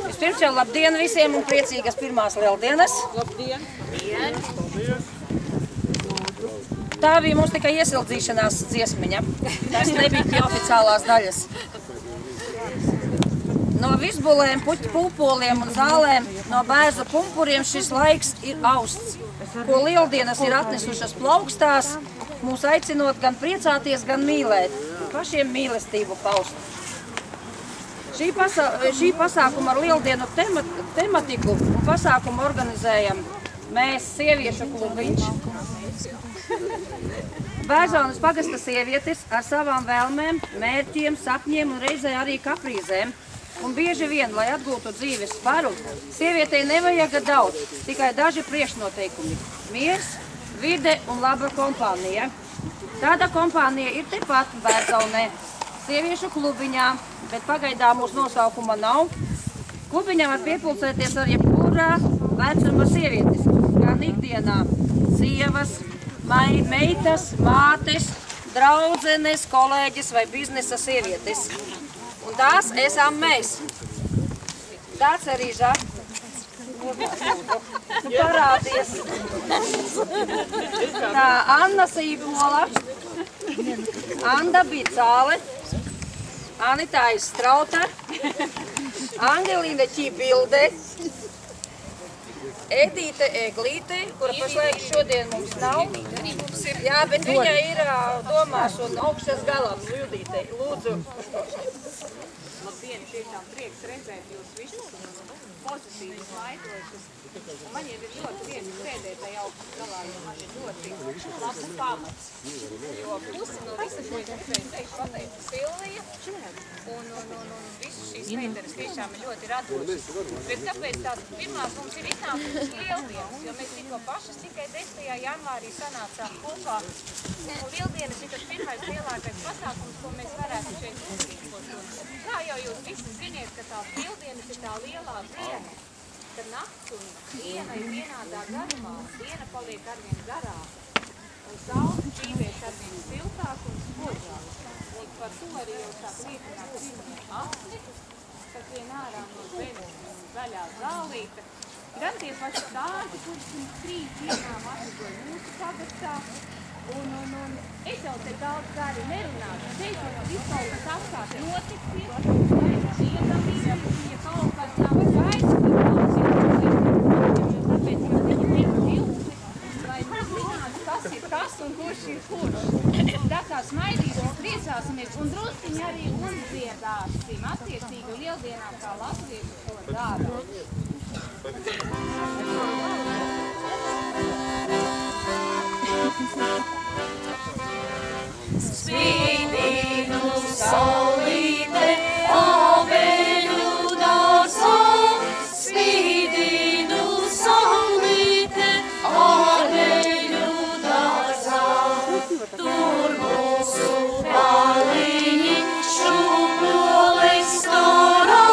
Vispirms jau labdien visiem un priecīgas pirmās lieldienas. Labdien! Tā bija mums tikai iesildzīšanās dziesmiņa. Tas nebija pie oficiālās daļas. No visbulēm, pulpoliem un zālēm, no bērza pumpuriem šis laiks ir austs, ko lieldienas ir atnesušas plaukstās, mūs aicinot gan priecāties, gan mīlēt, pašiem mīlestību paust. Šī pasākuma ar lieldienu tematiku un pasākumu organizējam mēs, sieviešu klubiņš. Bērzonas pagasta sievietes ar savām vēlmēm, mērķiem, sapņiem un reizē arī kaprīzēm. Un bieži vien, lai atgūtu dzīves sparu, sievietei nevajaga daudz, tikai daži priekšnoteikumi. Miers, vide un laba kompānija. Tāda kompānija ir tepat Bērzaunē, sieviešu klubiņā, bet pagaidām mūsu nosaukuma nav. Klubiņā var piepulcēties ar jebkurā vecuma sievietes, gan ikdienā sievas, meitas, mātes, draudzenes, kolēģis vai biznesa sievietes. Un tās esam mēs. Tāds arī žāk. Parādies. Tā, Anna Sīpola, Anda Bicāle, Anita Strauta, Angelīna Ķibilde, Edīte Eglīte, kura pašlaik šodien mums nav. Jā, bet viņa ir domās un augšas galā. Judīte, lūdzu. Labdien, tiešām prieks redzēt jūs visus pozitīvus laikošus. Un man jau ir ļoti viegli sēdēt tajā augšas galā, jo man ir ļoti labs pamats. Jo pusi no visa šo gribēju teikt pateica Silvija. Un visas šīs meitenes tiešām ir ļoti radošas. Bet kāpēc tās pirmās mums ir iznākušas lieldienas? Jo mēs tikko pašas tikai 10. janvārī sanācām kopā. Un lieldienas ir tas pirmais lielākais pasākums, ko mēs varētu šeit uzrīkot. Kā jau jūs visi ziniet, ka tās lieldienas ir tā lielā diena, ka nakts un diena ir vienādā garumā, diena paliek arvien garāka, un saule dzīvēs arvien siltāk un spožāk. Un par to arī jau sāk liecināt pirmie asni, kas vien ārā no zemes un zaļā zālīte. Gan tie paši tādi, kurus pirms 3 dienām atvedoja mūsu pagastā. Un es jau te daudz gari nerunāšu. Teicu, ka viss kaut kas apkārt notiksies, lai iedamīsim, ja kaut kas nav skaidrs, tad daudz ir tāpēc, ka viņi tik ilgi, lai zinātu, kas ir kas un kurš ir kurš. Tā kā smaidīsim, priecāsimies un drusciņi arī uzdziedāsim attiecīgi lieldienām, kā latvieši to dara. Spīdinu saulīte, abeļu dārzā. Spīdinu saulīte, abeļu dārzā. Tur mūsu baliņi šūpoles starā.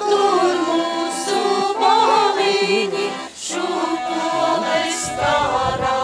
Tur mūsu baliņi šūpoles starā.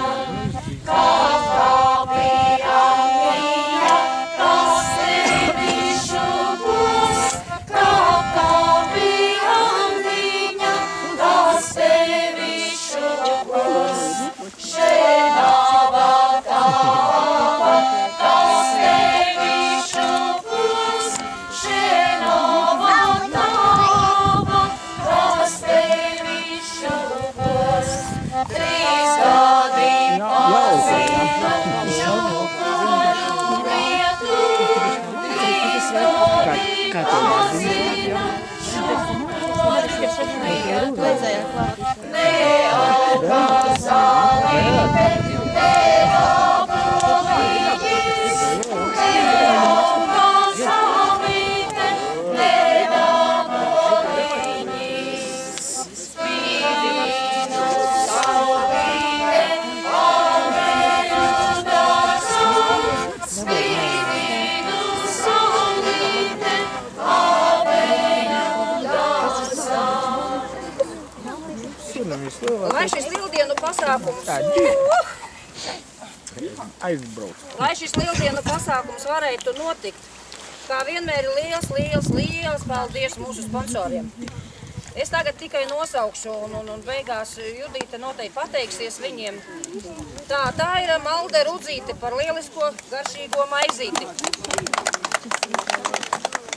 Lai šis lieldienu pasākums aizbrauc. Lai šis lieldienu pasākums varētu notikt, Kā vienmēr ir liels paldies mūsu sponsoriem. Es tagad tikai nosaukšu un beigās Judīte noteikti pateiksies viņiem. Tā ir Malde Rudzīte par lielisko garšīgo maizīti.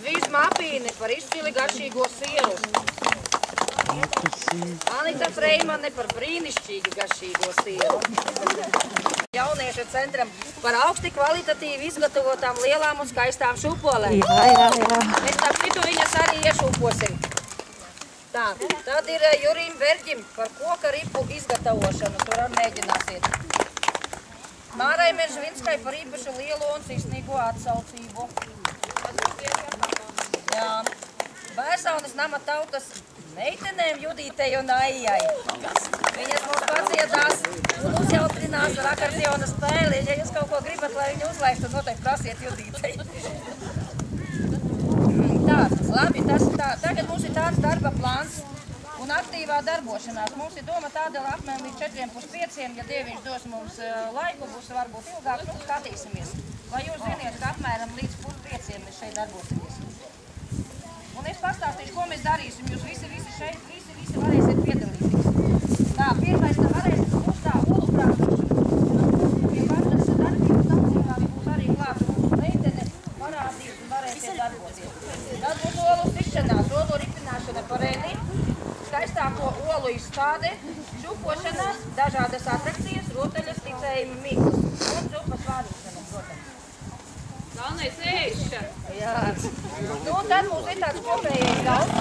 Vizma Apīne par izcili garšīgo sieru. Anita Freimane par brīnišķīgi garšīgo sieru. Jauniešu centram par augsti kvalitatīvi izgatavotām lielām un skaistām šūpolēm. Mēs tā citu viņas arī iešūposim. Tā, tad ir Jurim Berģim par koka ripu izgatavošanu, tur arī mēģināsiet. Mārai Meržvinskai par īpašu lielo un sirsnīgo atsaucību. Jā. Bērsaunes nama tautas meitenēm Judītei un Aijai. Viņas mums padziedās un uzjautrinās ar akordeona spēli. Ja jūs kaut ko gribat, lai viņu uzlaiktu, noteikti prasiet Judītei. Tā, labi, tagad mums ir tāds darba plāns un aktīvā darbošanās. Mums ir doma tādēļ apmēram līdz 4:30, ja Dieviņš dos mums laiku, būs varbūt ilgāk, skatīsimies. Lai jūs ziniet, ka apmēram līdz 4:30 mēs šeit darbosimies. Un es pastāstīšu, ko mēs darīsim. Jūs visi šeit, visi varēsiet piedalīties. Tā, pirmais varēs būs tā olu krāpšana. Pie katras darbības dalībās būs arī klāta mūsu meitene, parādīs un varēsiet darboties. Tad būs olu tikšanās, olu ripināšana par ēni, skaistāko olu izstāde, šūpošanās, dažādas atrakcijas, rotaļas, ticējumi, mīklas un zupas vārīšana, protams. Galvenais ēšana. Jā. Nu, tad mums ir tāds kopējais galds.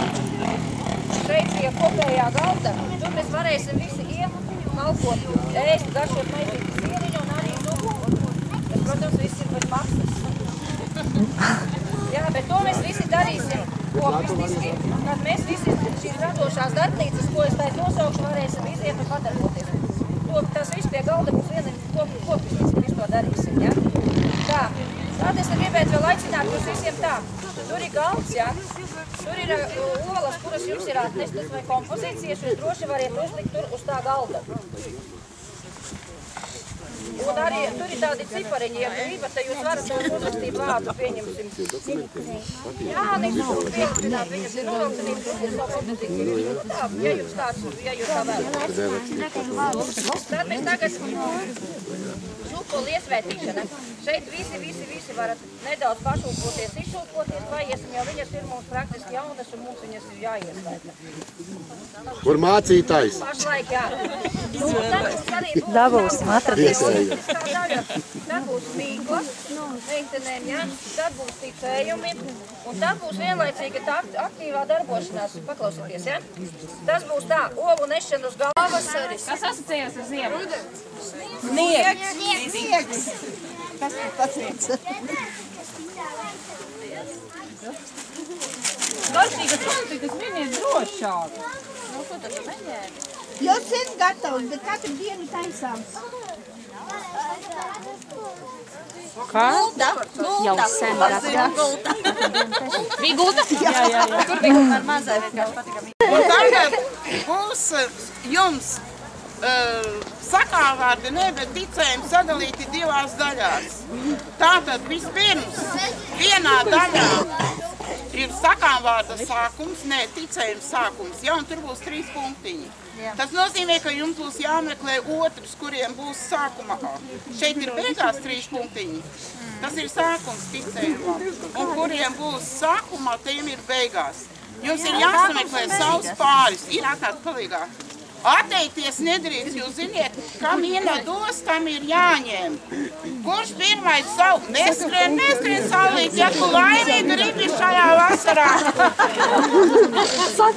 Šeit pie kopējā galda. Tur mēs varēsim visi iet, malkot, ēst, garšot maizīti sieriņu un arī zupu. Bet, protams, viss ir bez maksas. Jā, bet to mēs visi darīsim kopistiski, kad mēs visi šīs radošās darbnīcas, ko es taiz nosaukšu, varēsim iziet un padarboties. Tas viss pie galda būs viena kopistiski, visu to darīsim, ja? Tā. Tad es gribētu vēl aicināt jūs visiem tā. Tur ir galds, ja? Tur ir olas, kuras jums ir atnestas vai kompozīcijas, jūs droši variet uzlikt tur uz tā galda. Un arī tur ir tādi cipariņi, ja gribat, tad jūs varat uzrakstīt vārdu, pieņemsim. Jā, nekļūt pieņemsināt, viņas ir uzrakstīt, tur ir savu kompozīciju. Tā, ja jūs tāds, ja jūs tā vēl. Tad mēs tagad šūpoli iesvētīšana. Šeit visi varat nedaudz pašūpoties, izšūpoties, paiesim, jo viņas ir mums praktiski jaunas un mums viņas ir jāiesvēta. Kur mācītājs? Pašlaik, jā. Nu, tad mums arī būs Dabūsim, atradīsim. Tad būs mīklas, meitenēm, jā. Tad būs ticējumi. Un tad būs vienlaicīgi tā aktīvā darbošanās. Paklausieties, jā. Tas būs tā, olu nešana uz galvas. Kas asociējas ar ziemu? Sniegs. Kas ir tas sniegs? Garšīgas konfliktas miniet drošāk. Jau sen gatavs, bet katru dienu taisāms. Kā? Jau sen gatavs. Bija gulta? Jā. Tur bija ar mazai vienkārši patika. Un tagad būs jums sakāvārdi, bet ticējumi sadalīti divās daļās. Tātad vispirms vienā daļā ir sakāvārda sākums, ticējums sākums, ja, un tur būs 3 punktiņi. Tas nozīmē, ka jums būs jāmeklē otrs, kuriem būs sākumā. Šeit ir beigās 3 punktiņi. Tas ir sākums ticējumā. Un kuriem būs sākumā, tiem ir beigās. Jums ir jāsameklē savs pāris. Ir atnāc palīgā. Atteikties nedrīkst, jūs ziniet, kam iena dos, tam ir jāņem. Kurš pirmais savu? Neskrien saulīt, ja tu laimīgi gribi šajā vasarā.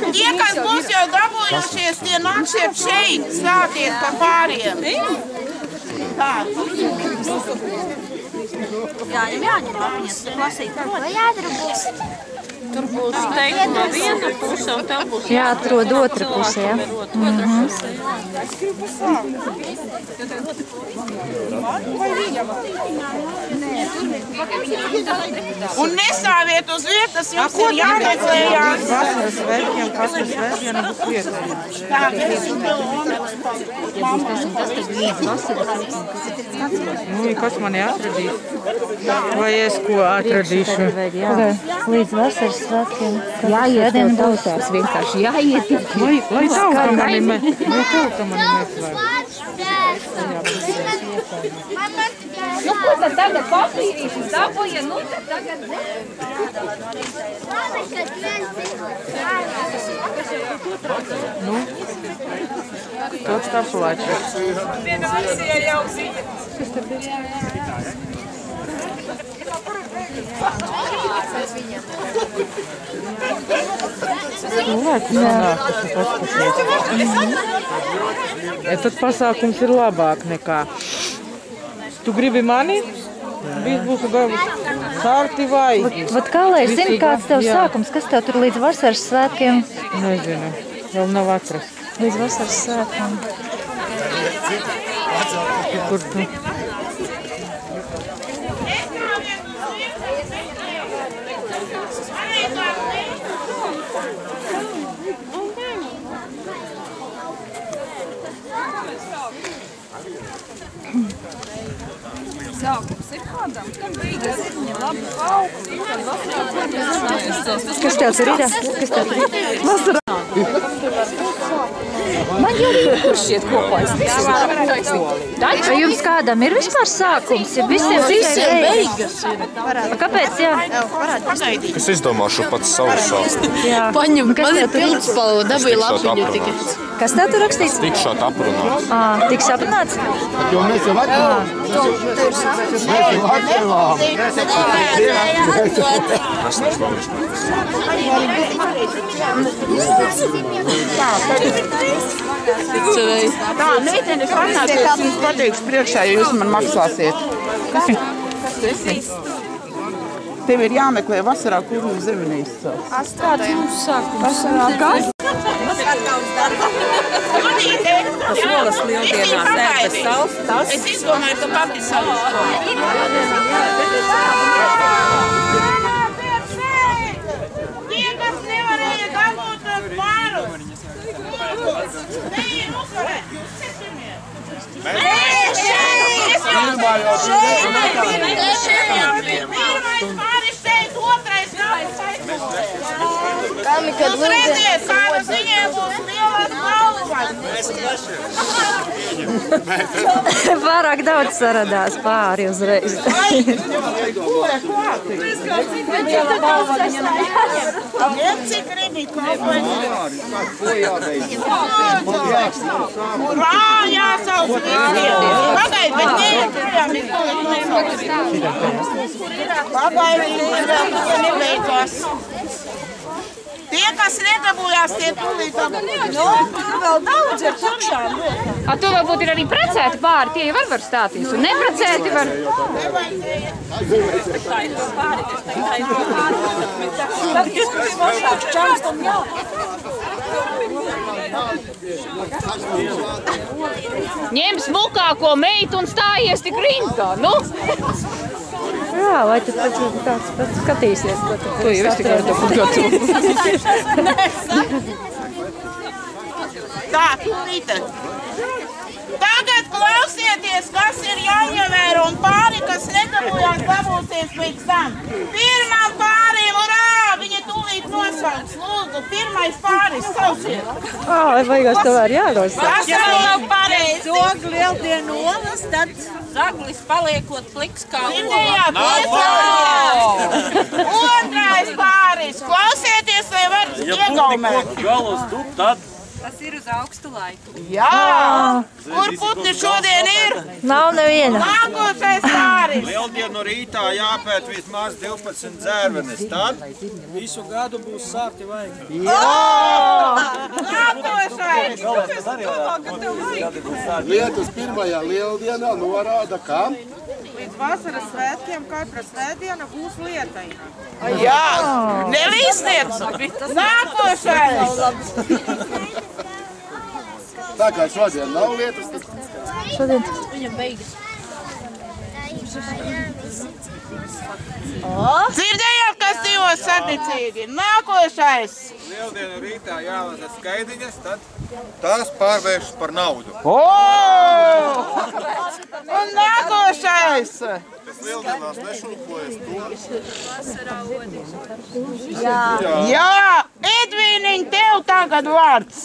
Tie, kas būs jau dabūjušies, tie nāksiet šeit, sākiet pa pāriem. Tā. Jāņem, viņas klasīt. Vai jādarbojas? Tur būs teikuma viena puse, un tev būs jāatrod otra puse, ja? Es gribu sākt. Vai viņam? Nē. Un nestāviet uz vietas, jums ir jāmeklējās. Vasaras svētkiem, katru svētdienu būs vietējās. Nu, kas mani atradīs? Vai es ko atradīšu? Līdz vasaras svētkiem. Jāiet un tautās vienkārši. Jāiet. Lai tauta mani meklē. Nu, ko tad tagad papīrīšus dabūja? Nu, tad tagad... Nu, tāds tā plačs. Viena akcija jau zina. Cilvēki sanākuši paskatīt. Tad pasākums ir labāk nekā. Tu gribi mani? Viss būs sārti vai? Vat kā lai zini, kāds tev sākums? Kas tev tur līdz vasaras svētkiem? Nezinu, vēl nav atrast. Līdz vasaras svētkiem. Kur tu? Sākums ir kādam, kam beigas viņa labi augstu. Kas tev tur ir? Kas tev tur ir? Vasarā. Man jau ir šķiet kopā. Vai jums kādam ir vispār sākums? Ja visiem beigas ir. Kāpēc, jā? Es izdomāšu pats savu sāstu. Paņem, man ir pildspalva, dabīja lapiņu tikai. Kas tev tur rakstīts? Tikšot aprunāts. Tiks aprunāts? Jo mēs jau atklājām. Tā, meitenes panācies, jums pateikšu priekšā, ja jūs man maksāsiet. Kas tu esi? Tev ir jāmeklē vasarā, kur mums zemi neizcels. Kāds mums sākums? Vasarā kas? Tas solas lieldienās ēdas savs, tas? Es izdomāju, ka pati savus. Tie, kas nevarēja dabūt pārus. Neir uzvarēt, jūs sesimies. Pirmais pāris šeit, otrais nav saistībā. Jūs redziet, kādas viņiem būs lielas galvas. Pārāk daudz saradās pāri uzreiz. Ņem, cik gribi, Urā, jāsauc visiem. Pagaid, bet Pagaid, nebeidzās. Tie, kas nedabūjās, tie tūlīt dabūjās. Tur vēl daudz ir tukšām. To varbūt ir arī precēti pāri, tie jau var stāties, un neprecēti var. Ņem smukāko meitu un stājies tik rindā, nu? Jā, vai tu pēc skatīsies, ko tu To jau es tikai dabūt gatavu. Tā, tūlīte. Tagad klausieties, kas ir jāievēro un pāri, kas nedabūjās, dabūsies pēc tam. Pirmam pārim, urā! Viņi tūlīt nosauc. Lūdzu, pirmais pāris, sauciet. Vai vajagās tev arī jānosauc? Tas vēl nav pareizi. Zog lieldienu olas, tad Zaglis paliekot pliks kā Dzirdējāt, otrais pāris. Klausieties, lai var iegaumēt. Tas ir uz augstu laiku. Jā! Kur putni šodien ir? Nav neviena. Nākošais pāris. Lieldienu rītā jāpēt vismaz 12 dzērvenes. Tad visu gadu būs sārti vaigi. Nākošais. Lietus pirmajā lieldienā norāda, ka Līdz vasaras svētkiem katra svētdiena būs lietaina. Jā, nelīsniet. Nākošais. tā kā šodien nav lietus, tad Šodien. Dzirdējāt, kas divos saticīgi? Nākošais! Lieldienu rītā jālasa skaidiņas, tad tās pārvēršas par naudu. Un nākošais! Tas lieldienās nešūpojas tu. Jā, Edvīniņ, tev tagad vārds.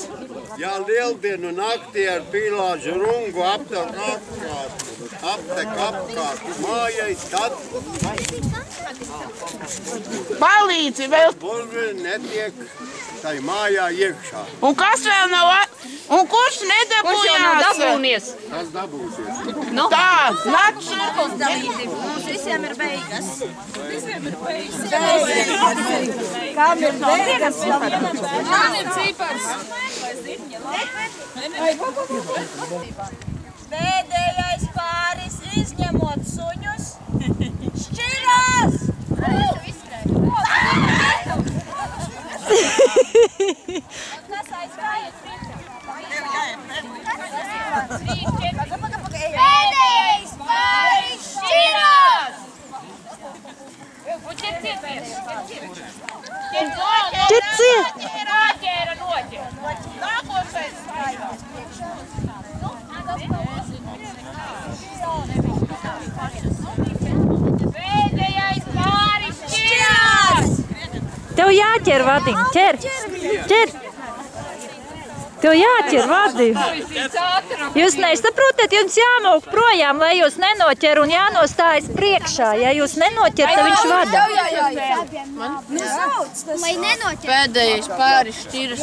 Ja lieldienu naktī ar pīlāžu rungu aptek apkārt mājai, tad palīdzi vēl. Burvi netiek tai mājā iekšā. Un kas vēl nav? Un kurš nedabūjās? Tas dabūsies. Tā, nāc šurp. Mums visiem ir beigas. Kam ir beigas? Man ir cipars. Pēdējais pāris, izņemot suņus, šķirās! Kas aizgājiet? Pēdējais pāris, šķirās! Tev jāķer vadiņ, ķer! Tev jāķer vadiņ! Jūs nesaprotat, jums jāmūk projām, lai jūs nenoķer un jānostājas priekšā. Ja jūs nenoķer, tad viņš vada. Lai nenoķer. Pēdējais pāris šķiras. 3,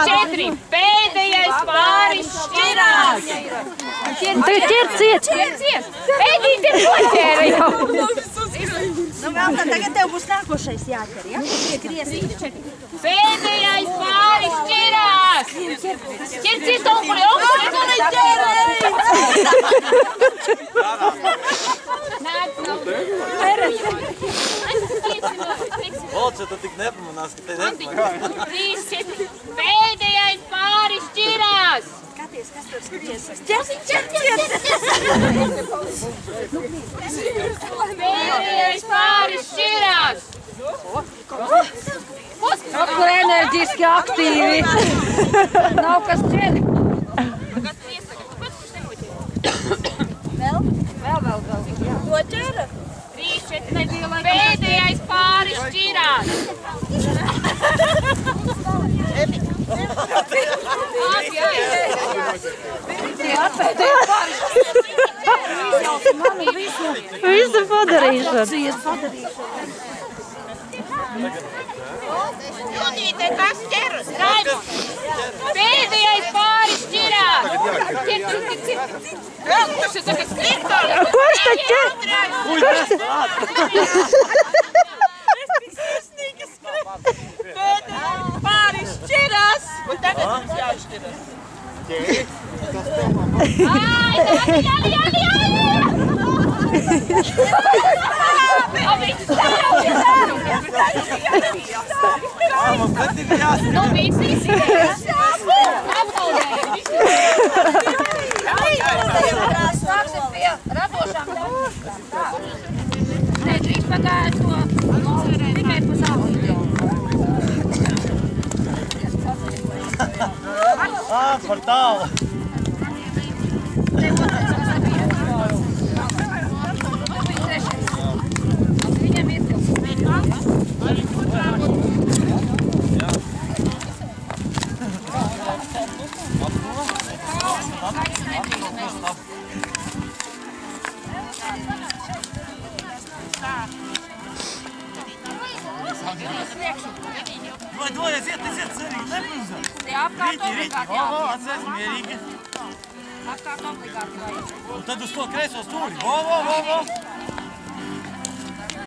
4. Pēdējais pāris šķirās. Tagad ķer ciet. Pēdīt ir noķēra jau. Nu, vēl tad tagad tev būs nākošais jāķer, ja? Pēdējais pāris šķirās. Ķer ciet, onkuli, tu neķēri. Olce, tu tik nepamanās, ka te nepamanās. 3, 4. Pēdējais pāris šķirās. Skaties, kas tur skaties. Pēdējais pāris šķirās. Kur enerģiski aktīvi. Nav kas ķer. Vēl. To ķera? 3, 4. Pēdējais pāris šķirās. Visu padarīšanu. Junīte, kas ķeras? Pēdējais pāris šķirās. Kurš te ķer? Pēdējais pāris šķiras. Un tagad mums jāšķiras. Sāksim pie radošām darbībām. Nē, drīz pagāja to tikai pa zālīti. Par tālu. Viņam ir Vai, aiziet, cerīgi, nepilzā. Tie apkārt obligāti jāpilz. Atceries mierīgi. Apkārt obligāti vajag. Un tad uz to kreiso stūri. Vo.